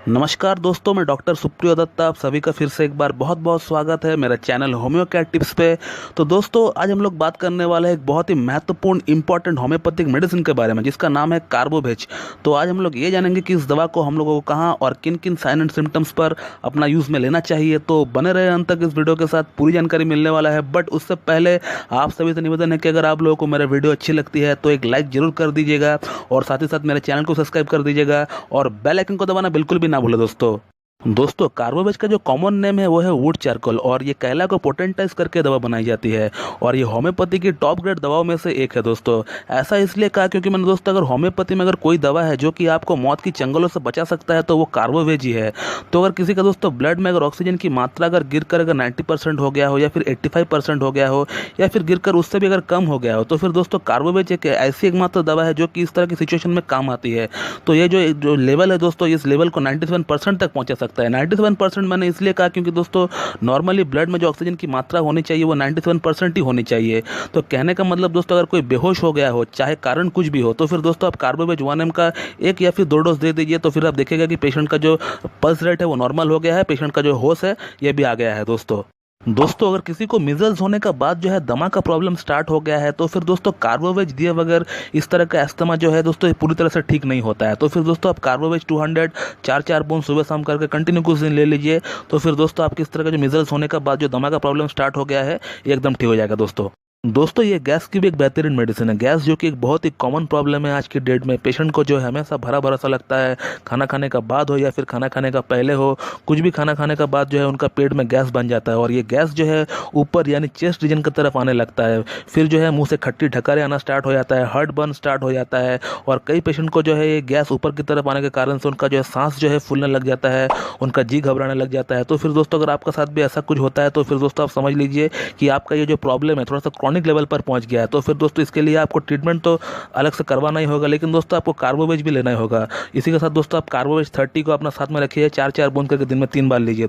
नमस्कार दोस्तों, मैं डॉक्टर सुप्रियो दत्ता आप सभी का फिर से एक बार बहुत बहुत स्वागत है मेरा चैनल होम्यो केयर टिप्स पे। तो दोस्तों आज हम लोग बात करने वाले हैं एक बहुत ही महत्वपूर्ण इंपॉर्टेंट होम्योपैथिक मेडिसिन के बारे में जिसका नाम है कार्बोवेज। तो आज हम लोग ये जानेंगे कि इस दवा को हम लोगों को कहाँ और किन किन साइन एंड सिम्टम्स पर अपना यूज़ में लेना चाहिए। तो बने रहे अंत तक इस वीडियो के साथ, पूरी जानकारी मिलने वाला है। बट उससे पहले आप सभी से निवेदन है कि अगर आप लोगों को मेरा वीडियो अच्छी लगती है तो एक लाइक जरूर कर दीजिएगा और साथ ही साथ मेरे चैनल को सब्सक्राइब कर दीजिएगा और बेल आइकन को दबाना बिल्कुल भी ना भूलें। दोस्तों कार्बोवेज का जो कॉमन नेम है वो है वुड चारकोल और ये कैला को पोटेंटाइज करके दवा बनाई जाती है और ये होम्योपैथी की टॉप ग्रेड दवाओं में से एक है। दोस्तों ऐसा इसलिए कहा क्योंकि मैंने दोस्तों अगर होम्योपैथी में अगर कोई दवा है जो कि आपको मौत की चंगलों से बचा सकता है तो वो कार्बोवेज ही है। तो अगर किसी का दोस्तों ब्लड में अगर ऑक्सीजन की मात्रा अगर गिरकर अगर 90% हो गया हो या फिर 85% हो गया हो या फिर गिरकर उससे भी अगर कम हो गया हो तो फिर दोस्तों कार्बोवेज एक ऐसी एकमात्र दवा है जो कि इस तरह की सिचुएशन में काम आती है। तो ये जो लेवल है दोस्तों, इस लेवल को 97% तक पहुंचा सकता है। 97% मैंने इसलिए कहा क्योंकि दोस्तों नॉर्मली ब्लड में जो ऑक्सीजन की मात्रा होनी चाहिए वो 97% ही होनी चाहिए। तो कहने का मतलब दोस्तों अगर कोई बेहोश हो गया हो, चाहे कारण कुछ भी हो, तो फिर दोस्तों आप कार्बोवेज 1 mg का 1 या फिर 2 डोज दे दीजिए। तो फिर आप देखेगा कि पेशेंट का जो पल्स रेट है वो नॉर्मल हो गया है, पेशेंट का जो होश है ये भी आ गया है। दोस्तों अगर किसी को मिजल्स होने का बाद जो है दमा का प्रॉब्लम स्टार्ट हो गया है तो फिर दोस्तों कार्बोवेज दिए बगैर इस तरह का अस्थमा जो है दोस्तों पूरी तरह से ठीक नहीं होता है। तो फिर दोस्तों आप कार्बोवेज 200 4 बूंद सुबह शाम करके कंटिन्यू कुछ दिन ले लीजिए। तो फिर दोस्तों आपकी इस तरह का जो मिजल्स होने का बाद जो दमा का प्रॉब्लम स्टार्ट हो गया है ये एकदम ठीक हो जाएगा। दोस्तों ये गैस की भी एक बेहतरीन मेडिसिन है। गैस जो कि एक बहुत ही कॉमन प्रॉब्लम है आज की डेट में। पेशेंट को जो है हमेशा भरा भरा सा लगता है, खाना खाने का बाद हो या फिर खाना खाने का पहले हो, कुछ भी खाना खाने का बाद जो है उनका पेट में गैस बन जाता है और ये गैस जो है ऊपर यानी चेस्ट रीजन की तरफ आने लगता है। फिर जो है मुंह से खट्टी ढकारे आना स्टार्ट हो जाता है, हार्ट बर्न स्टार्ट हो जाता है और कई पेशेंट को जो है ये गैस ऊपर की तरफ आने के कारण से उनका जो है सांस जो है फूलने लग जाता है, उनका जी घबराने लग जाता है। तो फिर दोस्तों अगर आपका साथ भी ऐसा कुछ होता है तो फिर दोस्तों आप समझ लीजिए कि आपका ये जो प्रॉब्लम है थोड़ा सा क्रॉनिक लेवल पर पहुंच गया है। तो फिर दोस्तों इसके लिए आपको ट्रीटमेंट तो अलग से करवाना ही होगा, लेकिन दोस्तों आपको कार्बोवेज भी लेना ही होगा। इसी के साथ दोस्तों आप कार्बोवेज 30 को अपना साथ में रखिए, 4 बूंद करके दिन में 3 बार लीजिए।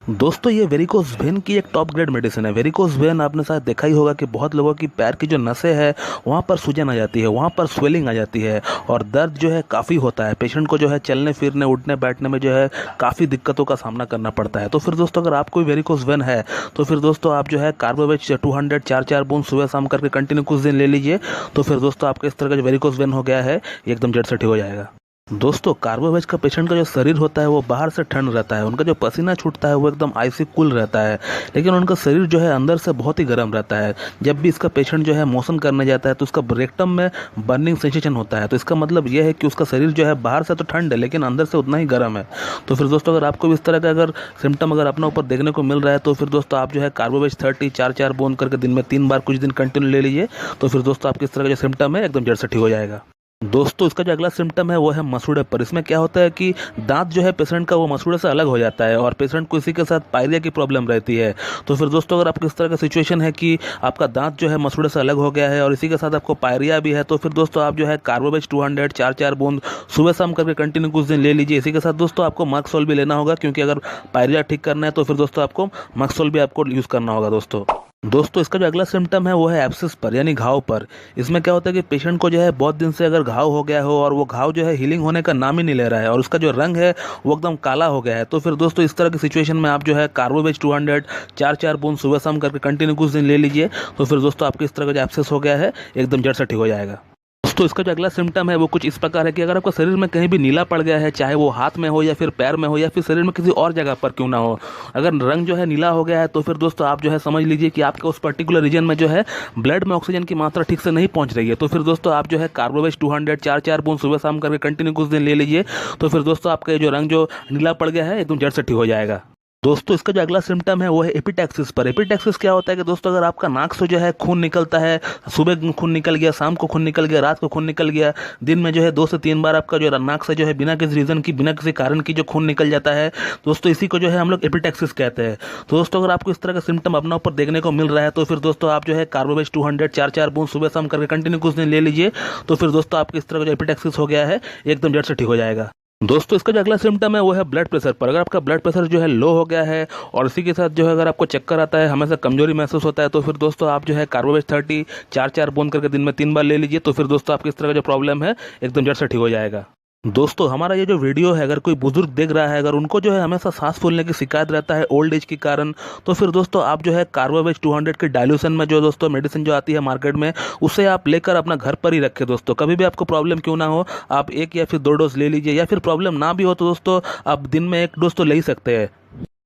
दोस्तों ये वेरिकोज वेन की एक टॉप ग्रेड मेडिसिन है। वेरिकोज वेन आपने शायद देखा ही होगा कि बहुत लोगों की पैर की जो नसें है वहाँ पर सूजन आ जाती है, वहाँ पर स्वेलिंग आ जाती है और दर्द जो है काफ़ी होता है। पेशेंट को जो है चलने फिरने उठने बैठने में जो है काफ़ी दिक्कतों का सामना करना पड़ता है। तो फिर दोस्तों अगर आपको वेरिकोज वेन है तो फिर दोस्तों आप जो है कार्बोवेज 200 4 बूंद सुबह शाम करके कंटिन्यू कुछ दिन ले लीजिए। तो फिर दोस्तों आपका इस तरह का जो वेरिकोज वेन हो गया है एकदम जड़ से ठीक हो जाएगा। दोस्तों कार्बोवेज का पेशेंट का जो शरीर होता है वो बाहर से ठंड रहता है, उनका जो पसीना छूटता है वो एकदम आइसी कूल रहता है, लेकिन उनका शरीर जो है अंदर से बहुत ही गर्म रहता है। जब भी इसका पेशेंट जो है मोशन करने जाता है तो उसका रेक्टम में बर्निंग सेंसेशन होता है। तो इसका मतलब ये है कि उसका शरीर जो है बाहर से तो ठंड है लेकिन अंदर से उतना ही गर्म है। तो फिर दोस्तों अगर आपको भी इस तरह का अगर सिम्टम अगर अपने ऊपर देखने को मिल रहा है तो फिर दोस्तों आप जो है कार्बोवेज 30 4 बूंद करके दिन में 3 बार कुछ दिन कंटिन्यू ले लीजिए। तो फिर दोस्तों आपकी इस तरह का जो सिम्टम है एकदम जड़ से ठीक हो जाएगा। दोस्तों इसका जो अगला सिम्टम है वो है मसूड़े पर। इसमें क्या होता है कि दांत जो है पेशेंट का वो मसूड़े से अलग हो जाता है और पेशेंट को इसी के साथ पायरिया की प्रॉब्लम रहती है। तो फिर दोस्तों अगर आपको इस तरह का सिचुएशन है कि आपका दांत जो है मसूड़े से अलग हो गया है और इसी के साथ आपको पायरिया भी है तो फिर दोस्तों आप जो है कार्बोवेज 200 4 बूंद सुबह शाम करके कंटिन्यू कुछ दिन ले लीजिए। इसी के साथ दोस्तों आपको मक्सोल भी लेना होगा क्योंकि अगर पायरिया ठीक करना है तो फिर दोस्तों आपको मक्सोल भी आपको यूज़ करना होगा। दोस्तों इसका जो अगला सिम्टम है वो है एब्सेस पर यानी घाव पर। इसमें क्या होता है कि पेशेंट को जो है बहुत दिन से अगर घाव हो गया हो और वो घाव जो है हीलिंग होने का नाम ही नहीं ले रहा है और उसका जो रंग है वो एकदम काला हो गया है। तो फिर दोस्तों इस तरह की सिचुएशन में आप जो है कार्बोवेज 200 4 बूंद सुबह शाम करके कंटिन्यू कुछ दिन ले लीजिए। तो फिर दोस्तों आपके इस तरह का जो एब्सेस हो गया है एकदम जड़ से ठीक हो जाएगा। दोस्तों इसका जो अगला सिम्टम है वो कुछ इस प्रकार है कि अगर आपका शरीर में कहीं भी नीला पड़ गया है, चाहे वो हाथ में हो या फिर पैर में हो या फिर शरीर में किसी और जगह पर क्यों ना हो, अगर रंग जो है नीला हो गया है तो फिर दोस्तों आप जो है समझ लीजिए कि आपके उस पर्टिकुलर रीजन में जो है ब्लड में ऑक्सीजन की मात्रा ठीक से नहीं पहुंच रही है। तो फिर दोस्तों आप जो है कार्बोवेज 200 4 बूंद सुबह शाम करके कंटिन्यू कुछ दिन ले लीजिए। तो फिर दोस्तों आपका ये जो रंग जो नीला पड़ गया है एकदम जड़ से ठीक हो जाएगा। दोस्तों इसका जो अगला सिम्टम है वो है एपिटैक्सिस पर। एपिटैक्सिस क्या होता है कि दोस्तों अगर आपका नाक से जो है खून निकलता है, सुबह खून निकल गया, शाम को खून निकल गया, रात को खून निकल गया, दिन में जो है 2 से 3 बार आपका जो नाक से जो है बिना किसी रीजन की बिना किसी कारण की जो खून निकल जाता है दोस्तों इसी को जो है हम लोग एपिटैक्सिस कहते हैं। तो दोस्तों अगर आपको इस तरह का सिम्टम अपना ऊपर देखने को मिल रहा है तो फिर दोस्तों आप जो है कार्बोवेज 200 4 बूंद सुबह शाम करके कंटिन्यू कुछ दिन ले लीजिए। तो फिर दोस्तों आपको इस तरह का जो एपिटैक्सिस हो गया है एकदम जड़ से ठीक हो जाएगा। दोस्तों इसका जो अगला सिम्टम है वो है ब्लड प्रेशर पर। अगर आपका ब्लड प्रेशर जो है लो हो गया है और इसी के साथ जो है अगर आपको चक्कर आता है, हमेशा कमजोरी महसूस होता है तो फिर दोस्तों आप जो है कार्बोवेज 30 4 बूंद करके दिन में 3 बार ले लीजिए। तो फिर दोस्तों आपकी इस तरह का जो प्रॉब्लम है एकदम जड़ से ठीक हो जाएगा। दोस्तों हमारा ये जो वीडियो है, अगर कोई बुजुर्ग देख रहा है, अगर उनको जो है हमेशा सांस फूलने की शिकायत रहता है ओल्ड एज के कारण, तो फिर दोस्तों आप जो है कार्बोवेज 200 के डाइल्यूशन में जो दोस्तों मेडिसिन जो आती है मार्केट में, उसे आप लेकर अपना घर पर ही रखें दोस्तों। कभी भी आपको प्रॉब्लम क्यों ना हो, आप एक या फिर 2 डोज ले लीजिए, या फिर प्रॉब्लम ना भी हो तो दोस्तों आप दिन में 1 डोज तो ले ही सकते हैं।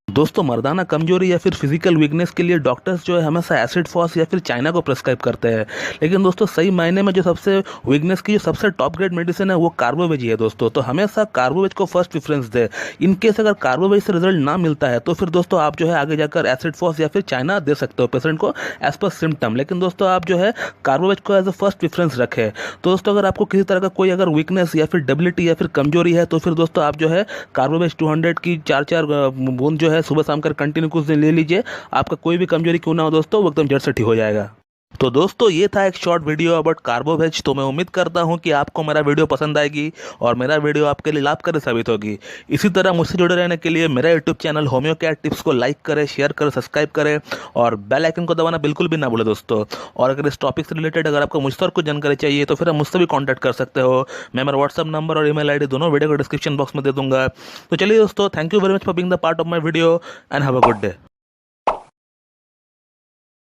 दोस्तों मर्दाना कमजोरी या फिर फिजिकल वीकनेस के लिए डॉक्टर्स जो है हमेशा एसिड फॉस या फिर चाइना को प्रेस्क्राइब करते हैं, लेकिन दोस्तों सही मायने में जो सबसे वीकनेस की जो सबसे टॉप ग्रेड मेडिसिन है वो कार्बोवेज ही है दोस्तों। तो हमेशा कार्बोवेज को first preference they. In case अगर कार्बोवेज से रिजल्ट ना मिलता है तो फिर दोस्तों आप जो है आगे जाकर एसिड फॉस या फिर चाइना दे सकते हो पेशेंट को एज पर सिम्टम, लेकिन दोस्तों आप जो है कार्बोवेज को एज अ फर्स्ट प्रेफरेंस रखें। तो दोस्तों अगर आपको किसी तरह का कोई अगर वीकनेस या फिर डेबिलिटी या फिर कमजोरी है तो फिर दोस्तों आप जो है कार्बोवेज 200 की 4-4 बूंद जो है सुबह शाम कर कंटिन्यू कुछ दिन ले लीजिए। आपका कोई भी कमजोरी क्यों ना हो दोस्तों, वो एकदम जड़ से ठीक हो जाएगा। तो दोस्तों ये था एक शॉर्ट वीडियो अबाउट कार्बोवेज। तो मैं उम्मीद करता हूं कि आपको मेरा वीडियो पसंद आएगी और मेरा वीडियो आपके लिए लाभकारी साबित होगी। इसी तरह मुझसे जुड़े रहने के लिए मेरा YouTube channel homeo care tips को लाइक करें, शेयर करें, सब्सक्राइब करें और बेल आइकन को दबाना बिल्कुल भी ना भूलें दोस्तों। और अगर इस टॉपिक से रिलेटेड अगर आपको मुझसे और कुछ जानकारी चाहिए तो फिर आप मुझसे भी कॉन्टैक्ट कर सकते हो। मैं मेरा व्हाट्सअप नंबर और ईमेल आईडी दोनों वीडियो को डिस्क्रिप्शन बॉक्स में दे दूंगा। तो चलिए दोस्तों, thank you very much for being the part of my video and have a good day.